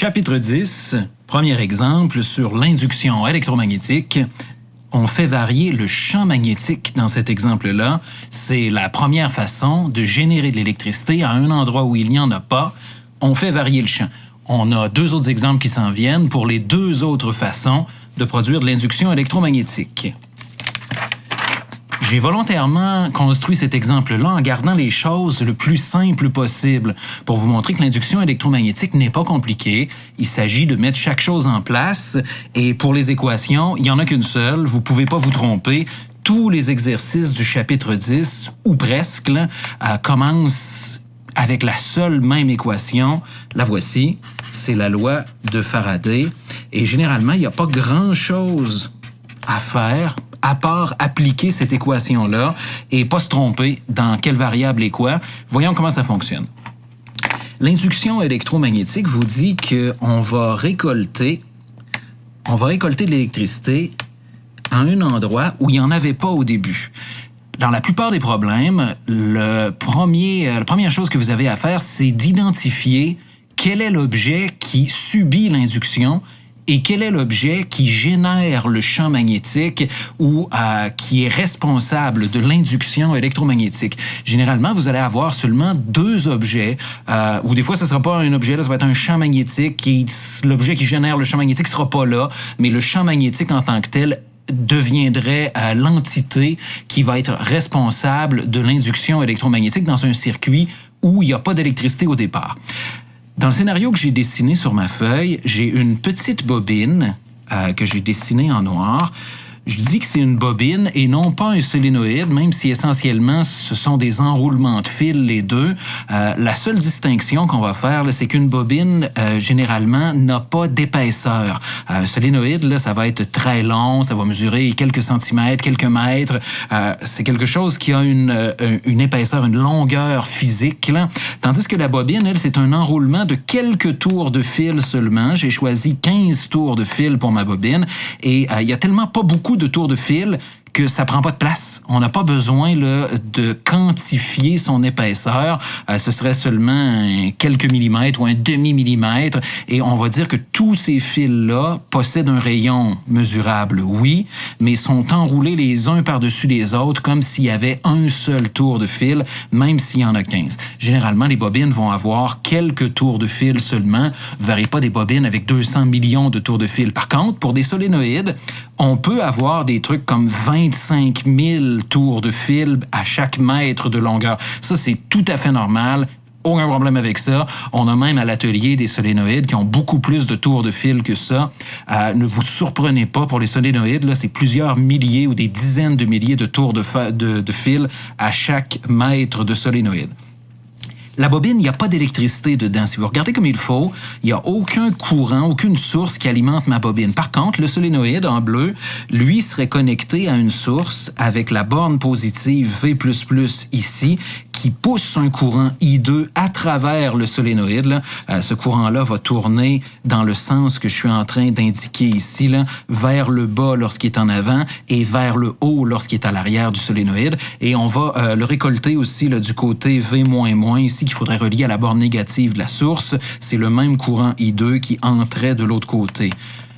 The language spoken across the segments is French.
Chapitre 10, premier exemple sur l'induction électromagnétique. On fait varier le champ magnétique dans cet exemple-là. C'est la première façon de générer de l'électricité à un endroit où il n'y en a pas. On fait varier le champ. On a deux autres exemples qui s'en viennent pour les deux autres façons de produire de l'induction électromagnétique. J'ai volontairement construit cet exemple-là en gardant les choses le plus simple possible pour vous montrer que l'induction électromagnétique n'est pas compliquée. Il s'agit de mettre chaque chose en place et pour les équations, il n'y en a qu'une seule. Vous pouvez pas vous tromper. Tous les exercices du chapitre 10, ou presque, commencent avec la seule même équation. La voici, c'est la loi de Faraday. Et généralement, il n'y a pas grand-chose à faire à part appliquer cette équation-là et pas se tromper dans quelle variable est quoi. Voyons comment ça fonctionne. L'induction électromagnétique vous dit qu'on va récolter de l'électricité à un endroit où il n'y en avait pas au début. Dans la plupart des problèmes, la première chose que vous avez à faire, c'est d'identifier quel est l'objet qui subit l'induction et quel est l'objet qui génère le champ magnétique ou qui est responsable de l'induction électromagnétique. Généralement, vous allez avoir seulement deux objets, ou des fois, ça sera pas un objet, là, ça va être un champ magnétique, l'objet qui génère le champ magnétique sera pas là, mais le champ magnétique en tant que tel deviendrait l'entité qui va être responsable de l'induction électromagnétique dans un circuit où il n'y a pas d'électricité au départ. Dans le scénario que j'ai dessiné sur ma feuille, j'ai une petite bobine que j'ai dessinée en noir. Je dis que c'est une bobine et non pas un solénoïde, même si essentiellement ce sont des enroulements de fils les deux. La seule distinction qu'on va faire, là, c'est qu'une bobine, généralement, n'a pas d'épaisseur. Un solénoïde, là, ça va être très long, ça va mesurer quelques centimètres, quelques mètres. C'est quelque chose qui a une épaisseur, une longueur physique, là. Tandis que la bobine, elle, c'est un enroulement de quelques tours de fil seulement. J'ai choisi 15 tours de fil pour ma bobine et il y a tellement pas beaucoup de tours de fil que ça prend pas de place. On n'a pas besoin là, de quantifier son épaisseur. Ce serait seulement quelques millimètres ou un demi-millimètre. Et on va dire que tous ces fils-là possèdent un rayon mesurable, oui, mais sont enroulés les uns par-dessus les autres comme s'il y avait un seul tour de fil, même s'il y en a 15. Généralement, les bobines vont avoir quelques tours de fil seulement. Vous verrez pas des bobines avec 200 millions de tours de fil. Par contre, pour des solénoïdes, on peut avoir des trucs comme 25 000 tours de fil à chaque mètre de longueur. Ça, c'est tout à fait normal. Aucun problème avec ça. On a même à l'atelier des solénoïdes qui ont beaucoup plus de tours de fil que ça. Ne vous surprenez pas pour les solénoïdes. Là, c'est plusieurs milliers ou des dizaines de milliers de tours de fil à chaque mètre de solénoïde. La bobine, il n'y a pas d'électricité dedans. Si vous regardez comme il faut, il n'y a aucun courant, aucune source qui alimente ma bobine. Par contre, le solénoïde en bleu, lui, serait connecté à une source avec la borne positive V++ ici, qui pousse un courant I2 à travers le solénoïde. Là. Ce courant-là va tourner dans le sens que je suis en train d'indiquer ici, là, vers le bas lorsqu'il est en avant et vers le haut lorsqu'il est à l'arrière du solénoïde. Et on va le récolter aussi là, du côté V-, ici, qu'il faudrait relier à la borne négative de la source. C'est le même courant I2 qui entrait de l'autre côté.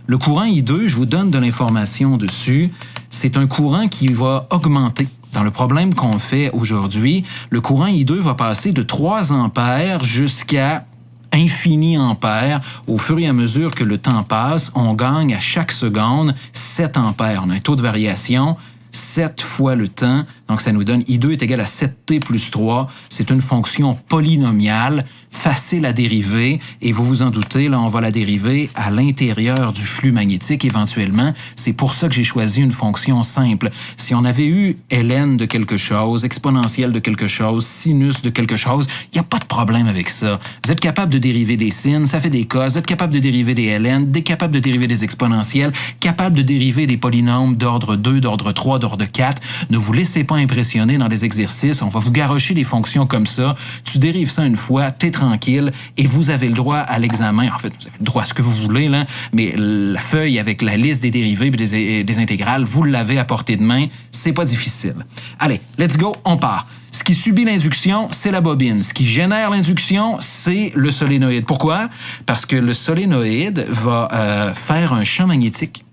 Le courant I2, je vous donne de l'information dessus, c'est un courant qui va augmenter. Dans le problème qu'on fait aujourd'hui, le courant I2 va passer de 3 ampères jusqu'à infini ampères. Au fur et à mesure que le temps passe, on gagne à chaque seconde 7 ampères. On a un taux de variation 7 fois le temps. Donc, ça nous donne I2 est égal à 7t plus 3. C'est une fonction polynomiale, facile à dériver. Et vous vous en doutez, là, on va la dériver à l'intérieur du flux magnétique éventuellement. C'est pour ça que j'ai choisi une fonction simple. Si on avait eu ln de quelque chose, exponentielle de quelque chose, sinus de quelque chose, il n'y a pas de problème avec ça. Vous êtes capable de dériver des sines, ça fait des cos. Vous êtes capable de dériver des ln, capable de dériver des exponentielles, capable de dériver des polynômes d'ordre 2, d'ordre 3, d'ordre 4. Ne vous laissez pas impressionner dans les exercices. On va vous garrocher des fonctions comme ça. Tu dérives ça une fois, t'es tranquille et vous avez le droit à l'examen. En fait, vous avez le droit à ce que vous voulez, là, mais la feuille avec la liste des dérivés et des intégrales, vous l'avez à portée de main. C'est pas difficile. Allez, let's go, on part. Ce qui subit l'induction, c'est la bobine. Ce qui génère l'induction, c'est le solénoïde. Pourquoi? Parce que le solénoïde va faire un champ magnétique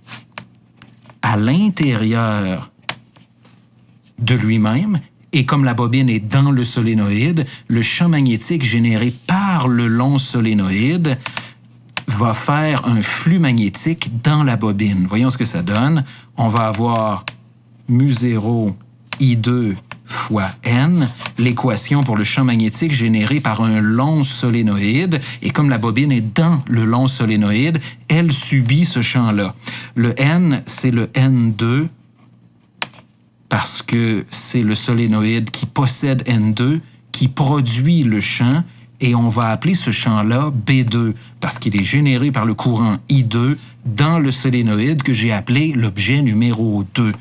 à l'intérieur de lui-même. Et comme la bobine est dans le solénoïde, le champ magnétique généré par le long solénoïde va faire un flux magnétique dans la bobine. Voyons ce que ça donne. On va avoir mu0 I2 fois N, l'équation pour le champ magnétique généré par un long solénoïde. Et comme la bobine est dans le long solénoïde, elle subit ce champ-là. Le N, c'est le N2 parce que c'est le solénoïde qui possède N2 qui produit le champ. Et on va appeler ce champ-là B2 parce qu'il est généré par le courant I2 dans le solénoïde que j'ai appelé l'objet numéro 2.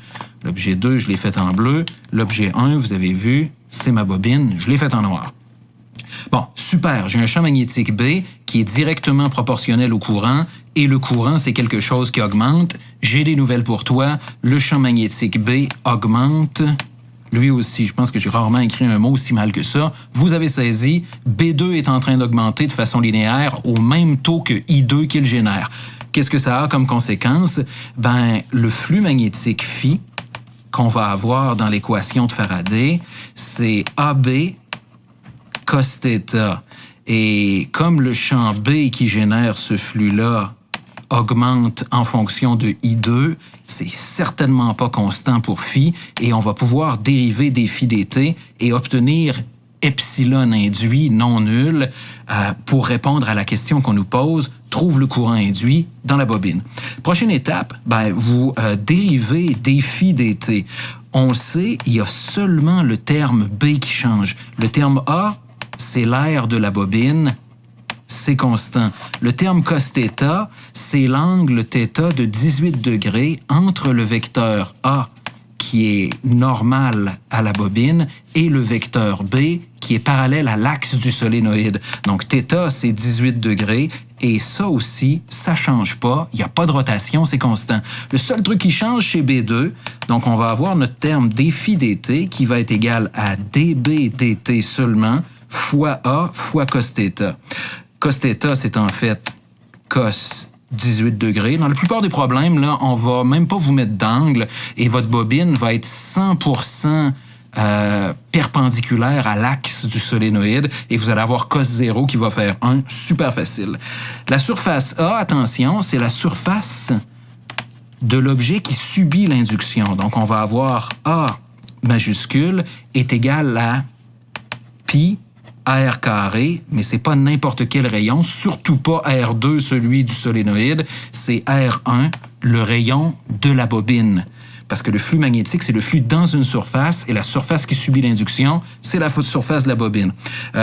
L'objet 2, je l'ai fait en bleu. L'objet 1, vous avez vu, c'est ma bobine, je l'ai fait en noir. Bon, super, j'ai un champ magnétique B qui est directement proportionnel au courant et le courant, c'est quelque chose qui augmente. J'ai des nouvelles pour toi. Le champ magnétique B augmente. Lui aussi, je pense que j'ai rarement écrit un mot aussi mal que ça. Vous avez saisi, B2 est en train d'augmenter de façon linéaire au même taux que I2 qu'il génère. Qu'est-ce que ça a comme conséquence? Ben, le flux magnétique phi qu'on va avoir dans l'équation de Faraday, c'est AB cos θ. Et comme le champ B qui génère ce flux-là augmente en fonction de I2, c'est certainement pas constant pour phi, et on va pouvoir dériver des phi dt et obtenir epsilon induit non nul pour répondre à la question qu'on nous pose, trouve le courant induit dans la bobine. Prochaine étape, ben, vous dérivez des phi dt. On le sait, il y a seulement le terme B qui change. Le terme A, c'est l'air de la bobine, c'est constant. Le terme cos θ, c'est l'angle θ de 18 degrés entre le vecteur A, qui est normal à la bobine, et le vecteur B, qui est parallèle à l'axe du solénoïde. Donc, θ, c'est 18 degrés, et ça aussi, ça change pas. Il n'y a pas de rotation, c'est constant. Le seul truc qui change chez B2, donc on va avoir notre terme dφ dt, qui va être égal à dB dt seulement, fois A, fois cos θ. Cos θ, c'est en fait cos 18 degrés. Dans la plupart des problèmes, là, on va même pas vous mettre d'angle et votre bobine va être 100% perpendiculaire à l'axe du solénoïde et vous allez avoir cos 0 qui va faire 1. Super facile. La surface A, attention, c'est la surface de l'objet qui subit l'induction. Donc, on va avoir A majuscule est égal à pi R carré, mais c'est pas n'importe quel rayon, surtout pas R2, celui du solénoïde, c'est R1, le rayon de la bobine. Parce que le flux magnétique, c'est le flux dans une surface, et la surface qui subit l'induction, c'est la surface de la bobine.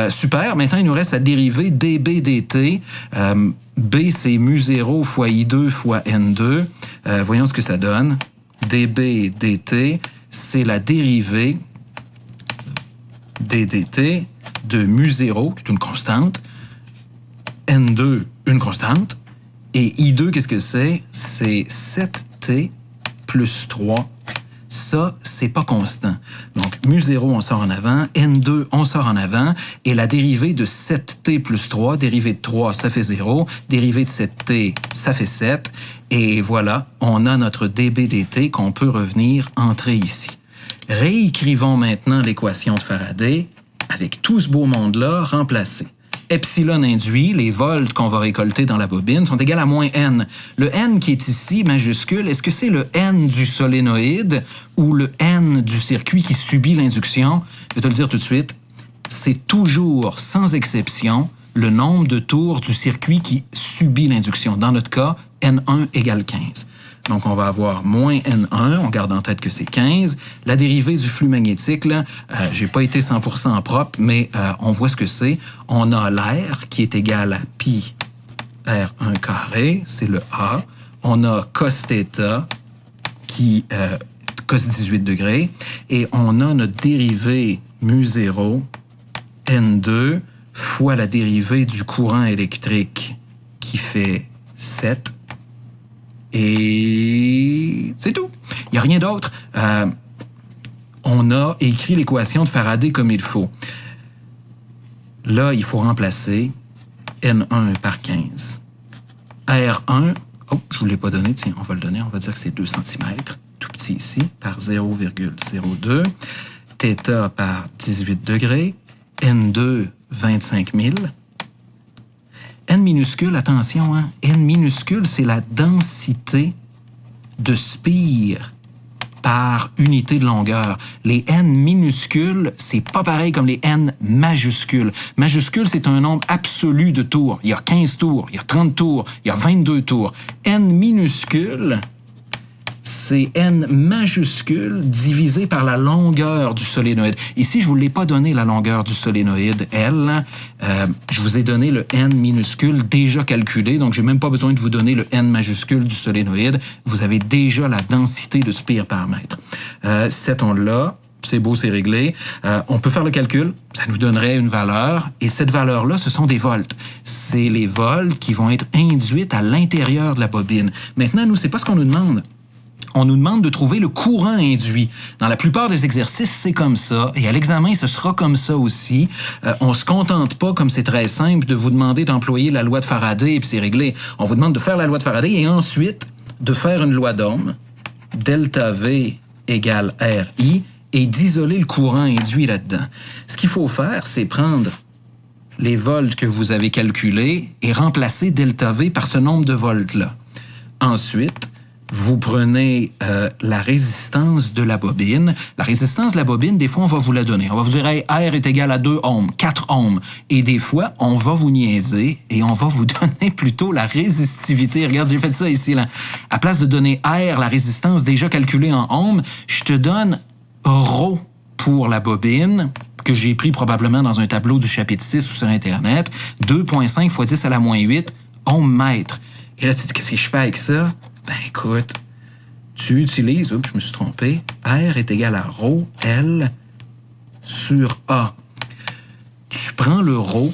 Super, maintenant il nous reste à dériver dB dt. B, c'est mu0 fois I2 fois N2. Voyons ce que ça donne. dB dt, c'est la dérivée ddt de mu0, qui est une constante, N2, une constante, et I2, qu'est-ce que c'est? C'est 7t plus 3. Ça, c'est pas constant. Donc, mu0, on sort en avant, N2, on sort en avant, et la dérivée de 7t plus 3, dérivée de 3, ça fait 0, dérivée de 7t, ça fait 7, et voilà, on a notre dB dt qu'on peut revenir entrer ici. Réécrivons maintenant l'équation de Faraday avec tout ce beau monde-là remplacé. Epsilon induit, les volts qu'on va récolter dans la bobine, sont égales à moins N. Le N qui est ici, majuscule, est-ce que c'est le N du solénoïde ou le N du circuit qui subit l'induction? Je vais te le dire tout de suite. C'est toujours, sans exception, le nombre de tours du circuit qui subit l'induction. Dans notre cas, N1 égale 15. Donc, on va avoir moins N1, on garde en tête que c'est 15. La dérivée du flux magnétique, là, j'ai pas été 100% propre, mais on voit ce que c'est. On a l'air qui est égal à pi R1 carré, c'est le A. On a cos θ qui cos 18 degrés. Et on a notre dérivée mu0 N2 fois la dérivée du courant électrique qui fait 7. Et c'est tout. Il n'y a rien d'autre. on a écrit l'équation de Faraday comme il faut. Là, il faut remplacer N1 par 15. R1, je ne vous l'ai pas donné, tiens, on va le donner, on va dire que c'est 2 cm, tout petit ici, par 0,02. Θ par 18 degrés. N2, 25 000. N minuscule, attention, hein, N minuscule, c'est la densité de spire par unité de longueur. Les N minuscules, c'est pas pareil comme les N majuscules. Majuscule, c'est un nombre absolu de tours. Il y a 15 tours, il y a 30 tours, il y a 22 tours. N minuscule, c'est N majuscule divisé par la longueur du solénoïde. Ici, je vous l'ai pas donné la longueur du solénoïde, L. Je vous ai donné le N minuscule déjà calculé, donc j'ai même pas besoin de vous donner le N majuscule du solénoïde. Vous avez déjà la densité de spire par mètre. Cette onde-là, c'est beau, c'est réglé. On peut faire le calcul, ça nous donnerait une valeur, et cette valeur-là, ce sont des volts. C'est les volts qui vont être induites à l'intérieur de la bobine. Maintenant, nous, c'est pas ce qu'on nous demande. On nous demande de trouver le courant induit. Dans la plupart des exercices, c'est comme ça. Et à l'examen, ce sera comme ça aussi. On se contente pas, comme c'est très simple, de vous demander d'employer la loi de Faraday et puis c'est réglé. On vous demande de faire la loi de Faraday et ensuite de faire une loi d'Ohm, delta V égale RI, et d'isoler le courant induit là-dedans. Ce qu'il faut faire, c'est prendre les volts que vous avez calculés et remplacer delta V par ce nombre de volts-là. Ensuite, vous prenez la résistance de la bobine. La résistance de la bobine, des fois, on va vous la donner. On va vous dire, hey, R est égal à 2 ohms, 4 ohms. Et des fois, on va vous niaiser et on va vous donner plutôt la résistivité. Regarde, j'ai fait ça ici, là. À place de donner R, la résistance déjà calculée en ohms, je te donne ρ pour la bobine, que j'ai pris probablement dans un tableau du chapitre 6 ou sur Internet. 2,5 fois 10 à la moins 8 ohms mètre. Et là, tu te dis, qu'est-ce que je fais avec ça? Ben écoute, tu utilises, oups, je me suis trompé, R est égal à ρ, L sur A. Tu prends le ρ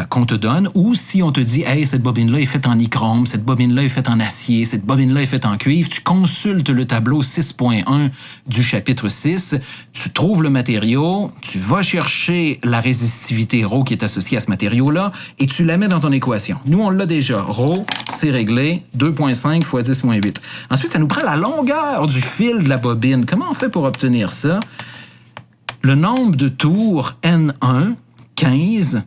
qu'on te donne, ou si on te dit, hey, cette bobine-là est faite en nichrome, cette bobine-là est faite en acier, cette bobine-là est faite en cuivre, tu consultes le tableau 6.1 du chapitre 6, tu trouves le matériau, tu vas chercher la résistivité ρ qui est associée à ce matériau-là, et tu la mets dans ton équation. Nous, on l'a déjà. ρ, c'est réglé, 2,5 fois 10 moins 8. Ensuite, ça nous prend la longueur du fil de la bobine. Comment on fait pour obtenir ça? Le nombre de tours N1, 15,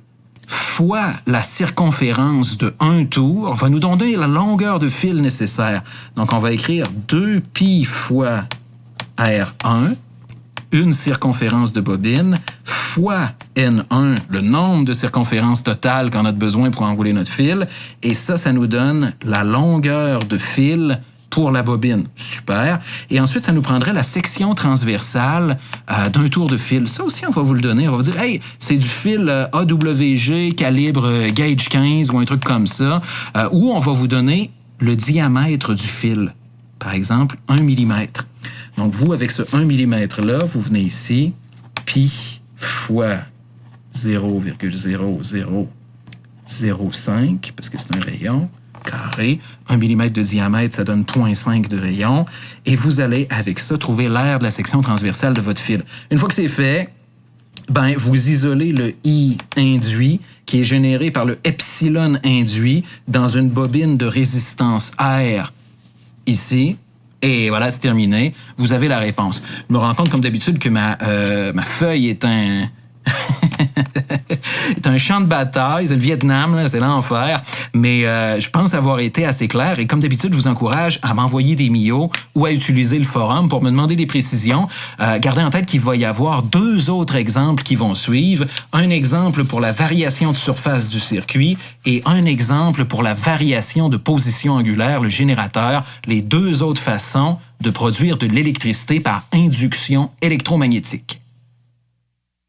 fois la circonférence de un tour va nous donner la longueur de fil nécessaire. Donc, on va écrire 2pi fois R1, une circonférence de bobine, fois N1, le nombre de circonférences totales qu'on a besoin pour enrouler notre fil. Et ça nous donne la longueur de fil pour la bobine. Super. Et ensuite, ça nous prendrait la section transversale d'un tour de fil. Ça aussi, on va vous le donner. On va vous dire, hey, c'est du fil AWG calibre gauge 15 ou un truc comme ça. Ou on va vous donner le diamètre du fil. Par exemple, 1 mm. Donc, vous, avec ce 1 mm-là, vous venez ici, pi fois 0,0005, parce que c'est un rayon, carré, 1 mm de diamètre, ça donne 0,5 de rayon, et vous allez, avec ça, trouver l'aire de la section transversale de votre fil. Une fois que c'est fait, ben, vous isolez le I induit, qui est généré par le epsilon induit dans une bobine de résistance R, ici, et voilà, c'est terminé. Vous avez la réponse. Je me rends compte, comme d'habitude, que ma feuille est un... C'est un champ de bataille, c'est le Vietnam, là, c'est l'enfer. Mais je pense avoir été assez clair. Et comme d'habitude, je vous encourage à m'envoyer des MIO ou à utiliser le forum pour me demander des précisions. Gardez en tête qu'il va y avoir 2 autres exemples qui vont suivre. Un exemple pour la variation de surface du circuit et un exemple pour la variation de position angulaire, le générateur. Les 2 autres façons de produire de l'électricité par induction électromagnétique.